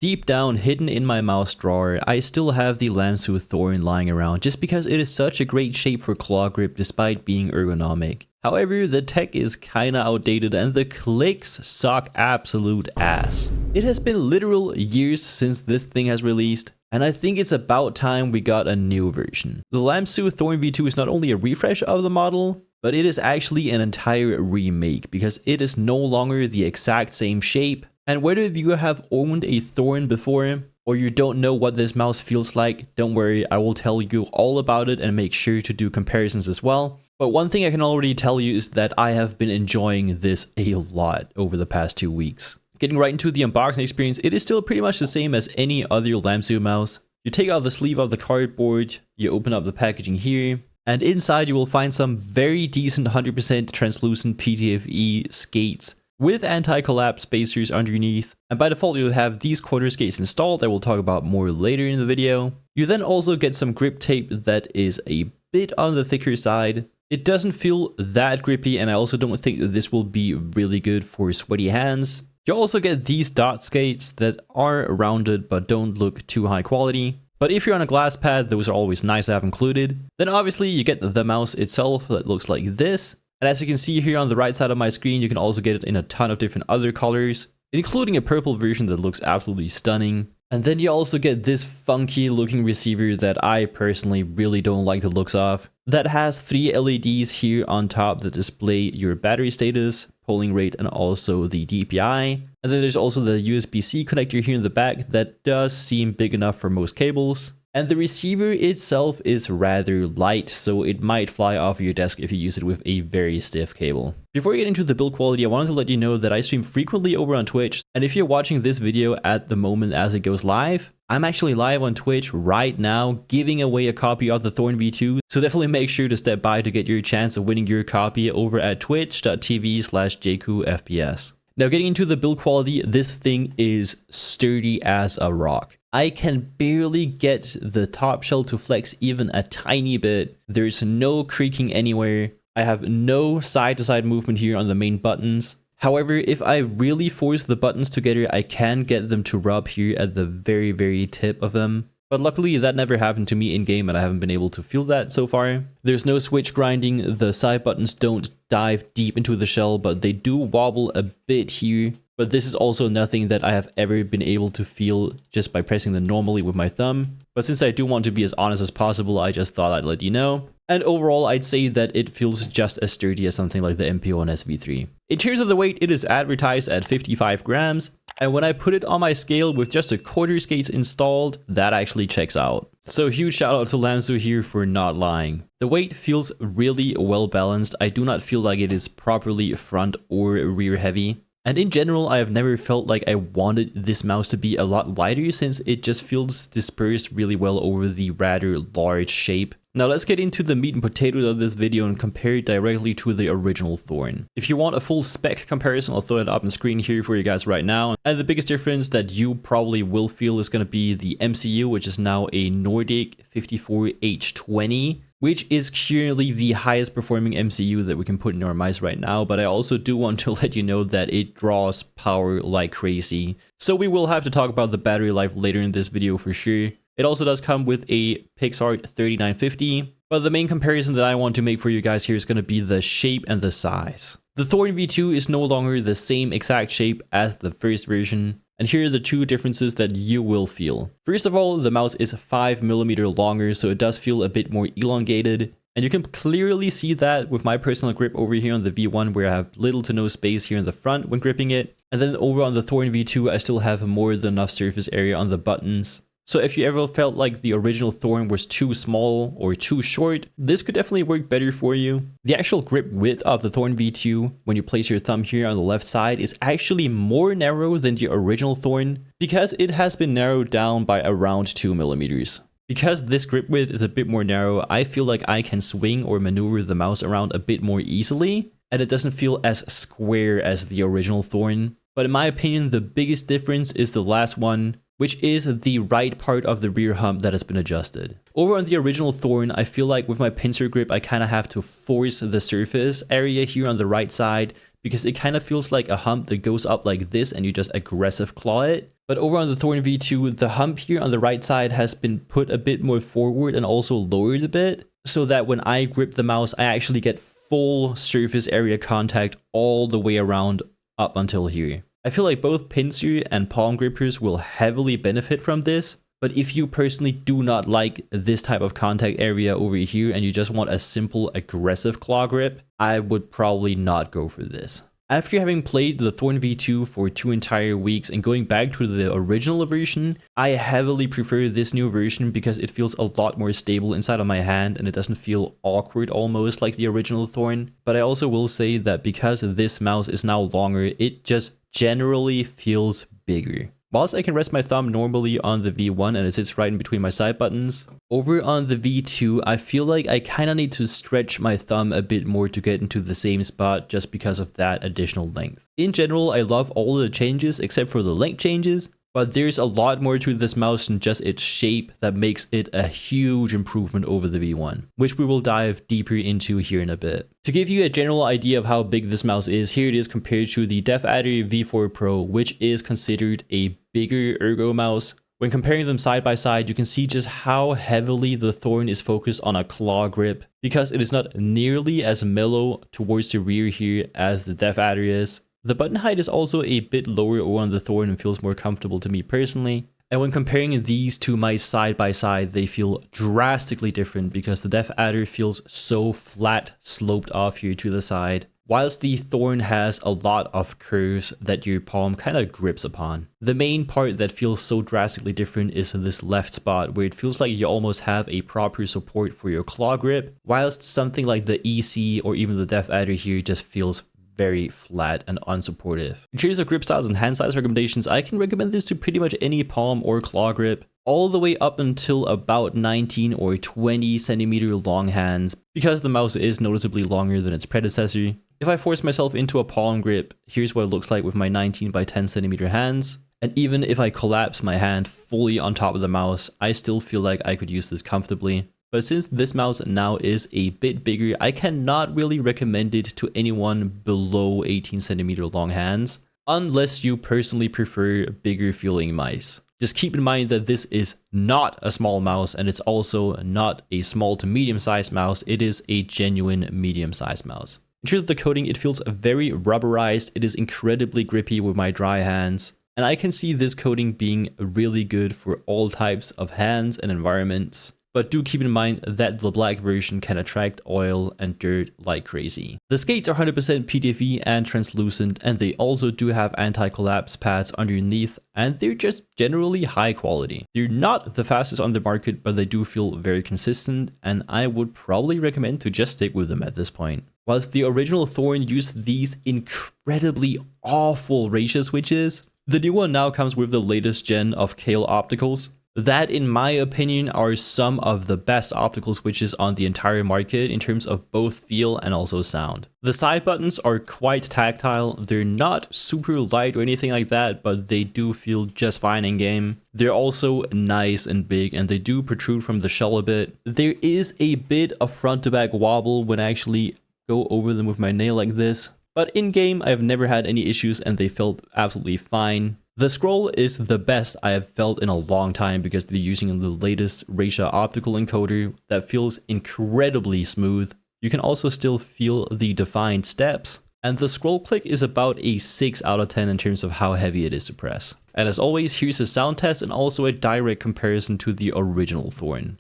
Deep down, hidden in my mouse drawer, I still have the LAMZU Thorn lying around just because it is such a great shape for claw grip despite being ergonomic. However, the tech is kinda outdated and the clicks suck absolute ass. It has been literal years since this thing has released, and I think it's about time we got a new version. The LAMZU Thorn V2 is not only a refresh of the model, but it is actually an entire remake because it is no longer the exact same shape. And whether you have owned a Thorn before, or you don't know what this mouse feels like, don't worry, I will tell you all about it and make sure to do comparisons as well. But one thing I can already tell you is that I have been enjoying this a lot over the past 2 weeks. Getting right into the unboxing experience, it is still pretty much the same as any other LAMZU mouse. You take out the sleeve of the cardboard, you open up the packaging here, and inside you will find some very decent 100% translucent PTFE skates with anti-collapse spacers underneath, and by default you'll have these corner skates installed that we'll talk about more later in the video. You then also get some grip tape that is a bit on the thicker side. It doesn't feel that grippy, and I also don't think that this will be really good for sweaty hands. You also get these dot skates that are rounded but don't look too high quality. But if you're on a glass pad, those are always nice to have included. Then obviously you get the mouse itself that looks like this. And as you can see here on the right side of my screen, you can also get it in a ton of different other colors, including a purple version that looks absolutely stunning. And then you also get this funky looking receiver that I personally really don't like the looks of, that has 3 LEDs here on top that display your battery status, polling rate, and also the DPI. And then there's also the USB-C connector here in the back that does seem big enough for most cables. And the receiver itself is rather light, so it might fly off your desk if you use it with a very stiff cable. Before we get into the build quality, I wanted to let you know that I stream frequently over on Twitch, and if you're watching this video at the moment as it goes live, I'm actually live on Twitch right now giving away a copy of the Thorn V2, so definitely make sure to step by to get your chance of winning your copy over at twitch.tv/jkufps. Now getting into the build quality, this thing is sturdy as a rock. I can barely get the top shell to flex even a tiny bit. There's no creaking anywhere. I have no side-to-side movement here on the main buttons. However, if I really force the buttons together, I can get them to rub here at the very tip of them. But luckily that never happened to me in game and I haven't been able to feel that so far. There's no switch grinding, the side buttons don't dive deep into the shell, but they do wobble a bit here. But this is also nothing that I have ever been able to feel just by pressing them normally with my thumb. But since I do want to be as honest as possible, I just thought I'd let you know. And overall, I'd say that it feels just as sturdy as something like the MPO-1 SV3. In terms of the weight, it is advertised at 55 grams. And when I put it on my scale with just a quarter skates installed, that actually checks out. So huge shout out to LAMZU here for not lying. The weight feels really well balanced. I do not feel like it is properly front or rear heavy. And in general, I have never felt like I wanted this mouse to be a lot lighter since it just feels dispersed really well over the rather large shape. Now let's get into the meat and potatoes of this video and compare it directly to the original Thorn. If you want a full spec comparison, I'll throw it up on screen here for you guys right now. And the biggest difference that you probably will feel is going to be the MCU, which is now a Nordic 54H20. Which is currently the highest performing MCU that we can put in our mice right now, but I also do want to let you know that it draws power like crazy. So we will have to talk about the battery life later in this video for sure. It also does come with a PixArt 3950, but the main comparison that I want to make for you guys here is going to be the shape and the size. The Thorn V2 is no longer the same exact shape as the first version. And here are the two differences that you will feel. First of all, the mouse is 5mm longer, so it does feel a bit more elongated. And you can clearly see that with my personal grip over here on the V1, where I have little to no space here in the front when gripping it. And then over on the Thorn V2, I still have more than enough surface area on the buttons. So if you ever felt like the original Thorn was too small or too short, this could definitely work better for you. The actual grip width of the Thorn V2, when you place your thumb here on the left side, is actually more narrow than the original Thorn because it has been narrowed down by around 2mm. Because this grip width is a bit more narrow, I feel like I can swing or maneuver the mouse around a bit more easily, and it doesn't feel as square as the original Thorn. But in my opinion, the biggest difference is the last one, which is the right part of the rear hump that has been adjusted. Over on the original Thorn, I feel like with my pincer grip, I kind of have to force the surface area here on the right side because it kind of feels like a hump that goes up like this and you just aggressive claw it. But over on the Thorn V2, the hump here on the right side has been put a bit more forward and also lowered a bit, so that when I grip the mouse, I actually get full surface area contact all the way around up until here. I feel like both pincer and palm grippers will heavily benefit from this, but if you personally do not like this type of contact area over here and you just want a simple aggressive claw grip, I would probably not go for this. After having played the Thorn V2 for 2 entire weeks and going back to the original version, I heavily prefer this new version because it feels a lot more stable inside of my hand and it doesn't feel awkward almost like the original Thorn. But I also will say that because this mouse is now longer, it just generally feels bigger. Whilst I can rest my thumb normally on the V1 and it sits right in between my side buttons, over on the V2 I feel like I kind of need to stretch my thumb a bit more to get into the same spot just because of that additional length. In general, I love all of the changes except for the length changes, but there's a lot more to this mouse than just its shape that makes it a huge improvement over the V1, which we will dive deeper into here in a bit. To give you a general idea of how big this mouse is, here it is compared to the DAV4 V4 Pro, which is considered a bigger ergo mouse. When comparing them side by side, you can see just how heavily the Thorn is focused on a claw grip, because it is not nearly as mellow towards the rear here as the DAV4 is. The button height is also a bit lower over on the Thorn and feels more comfortable to me personally. And when comparing these two mice side by side, they feel drastically different because the DAV4 feels so flat, sloped off here to the side, whilst the Thorn has a lot of curves that your palm kind of grips upon. The main part that feels so drastically different is this left spot where it feels like you almost have a proper support for your claw grip, whilst something like the EC or even the DAV4 here just feels very flat and unsupportive. In terms of grip styles and hand size recommendations, I can recommend this to pretty much any palm or claw grip, all the way up until about 19 or 20 centimeter long hands, because the mouse is noticeably longer than its predecessor. If I force myself into a palm grip, here's what it looks like with my 19 by 10 centimeter hands. And even if I collapse my hand fully on top of the mouse, I still feel like I could use this comfortably. But since this mouse now is a bit bigger, I cannot really recommend it to anyone below 18 centimeter long hands, unless you personally prefer bigger feeling mice. Just keep in mind that this is not a small mouse and it's also not a small to medium sized mouse, it is a genuine medium sized mouse. In terms of the coating, it feels very rubberized, it is incredibly grippy with my dry hands, and I can see this coating being really good for all types of hands and environments. But do keep in mind that the black version can attract oil and dirt like crazy. The skates are 100% PTFE and translucent, and they also do have anti-collapse pads underneath, and they're just generally high quality. They're not the fastest on the market, but they do feel very consistent, and I would probably recommend to just stick with them at this point. Whilst the original Thorn used these incredibly awful ratio switches, the new one now comes with the latest gen of Kale opticals. That, in my opinion, are some of the best optical switches on the entire market in terms of both feel and also sound. The side buttons are quite tactile, they're not super light or anything like that, but they do feel just fine in game. They're also nice and big and they do protrude from the shell a bit. There is a bit of front to back wobble when I actually go over them with my nail like this, but in game I've never had any issues and they felt absolutely fine. The scroll is the best I have felt in a long time because they're using the latest Ratio optical encoder that feels incredibly smooth. You can also still feel the defined steps, and the scroll click is about a 6 out of 10 in terms of how heavy it is to press. And as always, here's a sound test and also a direct comparison to the original Thorn.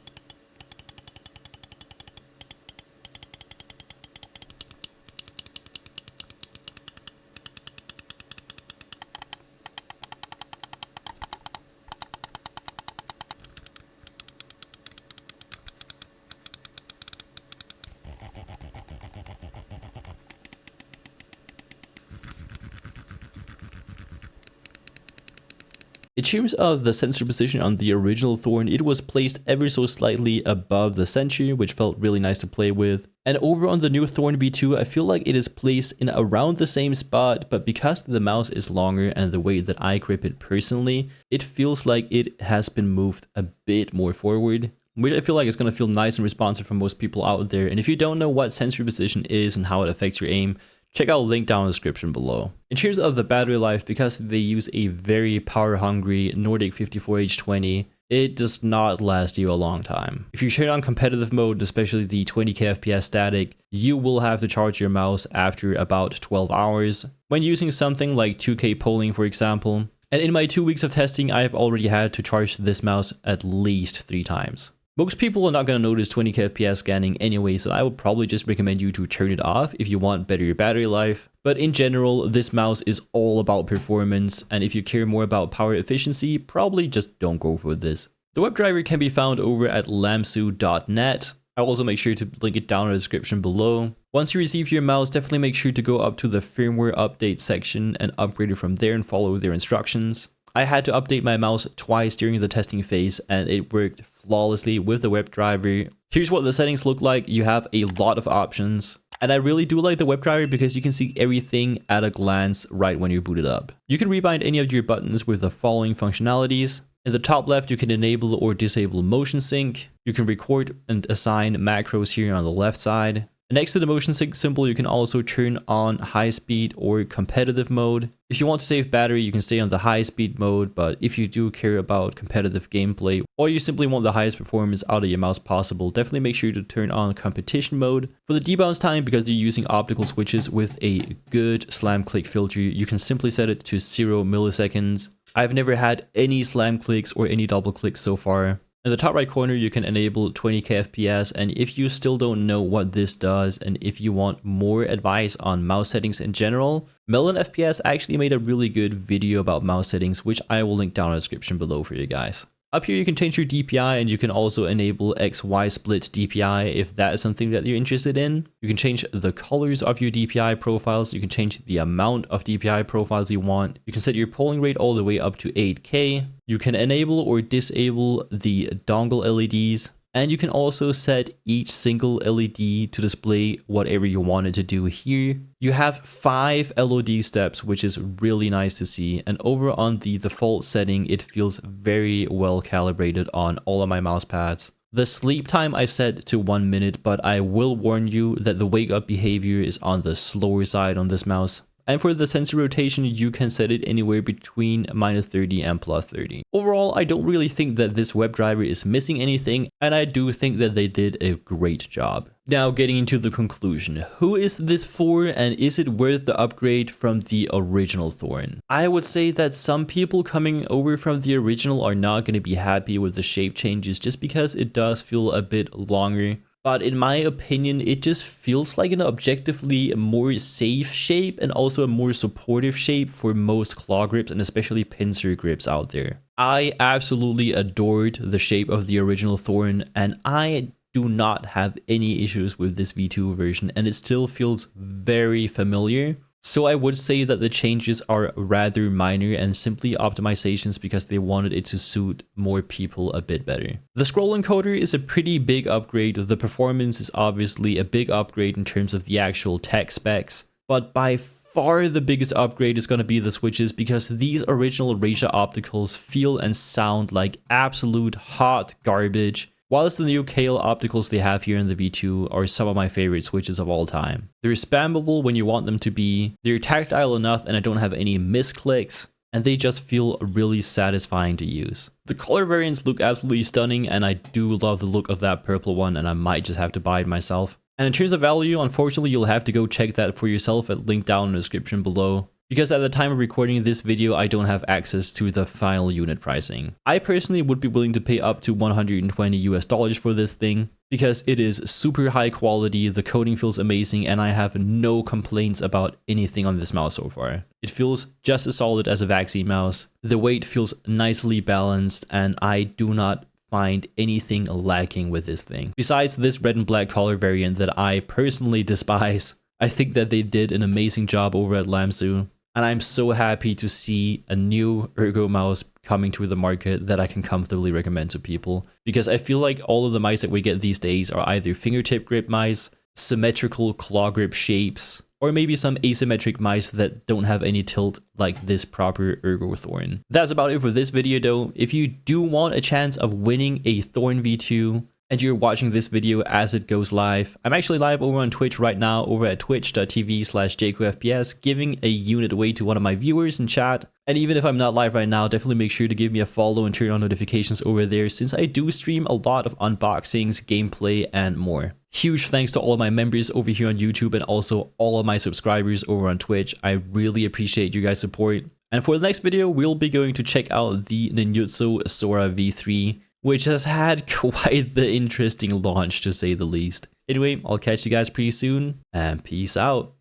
In terms of the sensor position on the original Thorn, it was placed ever so slightly above the center, which felt really nice to play with. And over on the new Thorn V2, I feel like it is placed in around the same spot, but because the mouse is longer and the way that I grip it personally, it feels like it has been moved a bit more forward, which I feel like is going to feel nice and responsive for most people out there. And if you don't know what sensor position is and how it affects your aim, check out link down in the description below. In terms of the battery life, because they use a very power hungry Nordic 54H20, it does not last you a long time. If you turn on competitive mode, especially the 20k FPS static, you will have to charge your mouse after about 12 hours. When using something like 2K polling, for example, and in my 2 weeks of testing, I've already had to charge this mouse at least 3 times. Most people are not going to notice 20k FPS scanning anyway, so I would probably just recommend you to turn it off if you want better battery life. But in general, this mouse is all about performance, and if you care more about power efficiency, probably just don't go for this. The WebDriver can be found over at lamzu.net. I'll also make sure to link it down in the description below. Once you receive your mouse, definitely make sure to go up to the firmware update section and upgrade it from there and follow their instructions. I had to update my mouse twice during the testing phase and it worked flawlessly with the WebDriver. Here's what the settings look like. You have a lot of options. And I really do like the WebDriver because you can see everything at a glance right when you're booted up. You can rebind any of your buttons with the following functionalities. In the top left, you can enable or disable motion sync. You can record and assign macros here on the left side. Next to the motion sync symbol, you can also turn on high speed or competitive mode. If you want to save battery, you can stay on the high speed mode, but if you do care about competitive gameplay or you simply want the highest performance out of your mouse possible, definitely make sure to turn on competition mode. For the debounce time, because they're using optical switches with a good slam click filter, you can simply set it to 0 milliseconds. I've never had any slam clicks or any double clicks so far. In the top right corner, you can enable 20k FPS, and if you still don't know what this does and if you want more advice on mouse settings in general, Melon FPS actually made a really good video about mouse settings, which I will link down in the description below for you guys. Up here you can change your DPI and you can also enable XY split DPI if that is something that you're interested in. You can change the colors of your DPI profiles, you can change the amount of DPI profiles you want, you can set your polling rate all the way up to 8K, you can enable or disable the dongle LEDs, and you can also set each single LED to display whatever you want it to do here. You have 5 LOD steps, which is really nice to see. And over on the default setting, it feels very well calibrated on all of my mouse pads. The sleep time I set to 1 minute, but I will warn you that the wake up behavior is on the slower side on this mouse. And for the sensor rotation, you can set it anywhere between -30 and +30. Overall, I don't really think that this WebDriver is missing anything, and I do think that they did a great job. Now getting into the conclusion, who is this for and is it worth the upgrade from the original Thorn? I would say that some people coming over from the original are not going to be happy with the shape changes just because it does feel a bit longer. But in my opinion, it just feels like an objectively more safe shape and also a more supportive shape for most claw grips and especially pincer grips out there. I absolutely adored the shape of the original Thorn and I do not have any issues with this V2 version and it still feels very familiar. So I would say that the changes are rather minor and simply optimizations because they wanted it to suit more people a bit better. The scroll encoder is a pretty big upgrade. The performance is obviously a big upgrade in terms of the actual tech specs, but by far the biggest upgrade is going to be the switches because these original Razer opticals feel and sound like absolute hot garbage. Whilst the new Kale opticals they have here in the V2 are some of my favorite switches of all time. They're spammable when you want them to be, they're tactile enough and I don't have any misclicks, and they just feel really satisfying to use. The color variants look absolutely stunning and I do love the look of that purple one and I might just have to buy it myself. And in terms of value, unfortunately you'll have to go check that for yourself at link down in the description below. Because at the time of recording this video, I don't have access to the final unit pricing. I personally would be willing to pay up to $120 US for this thing because it is super high quality, the coding feels amazing, and I have no complaints about anything on this mouse so far. It feels just as solid as a vaccine mouse, the weight feels nicely balanced, and I do not find anything lacking with this thing. Besides this red and black color variant that I personally despise, I think that they did an amazing job over at LAMZU. And I'm so happy to see a new ergo mouse coming to the market that I can comfortably recommend to people. Because I feel like all of the mice that we get these days are either fingertip grip mice, symmetrical claw grip shapes, or maybe some asymmetric mice that don't have any tilt like this proper ergo Thorn. That's about it for this video though. If you do want a chance of winning a Thorn V2, and you're watching this video as it goes live, I'm actually live over on Twitch right now over at twitch.tv/JacoFPS, giving a unit away to one of my viewers in chat. And even if I'm not live right now, definitely make sure to give me a follow and turn on notifications over there, since I do stream a lot of unboxings, gameplay, and more. Huge thanks to all of my members over here on YouTube and also all of my subscribers over on Twitch. I really appreciate you guys' support. And for the next video, we'll be going to check out the Ninjutsu Sora V3, which has had quite the interesting launch to say the least. Anyway, I'll catch you guys pretty soon, and peace out.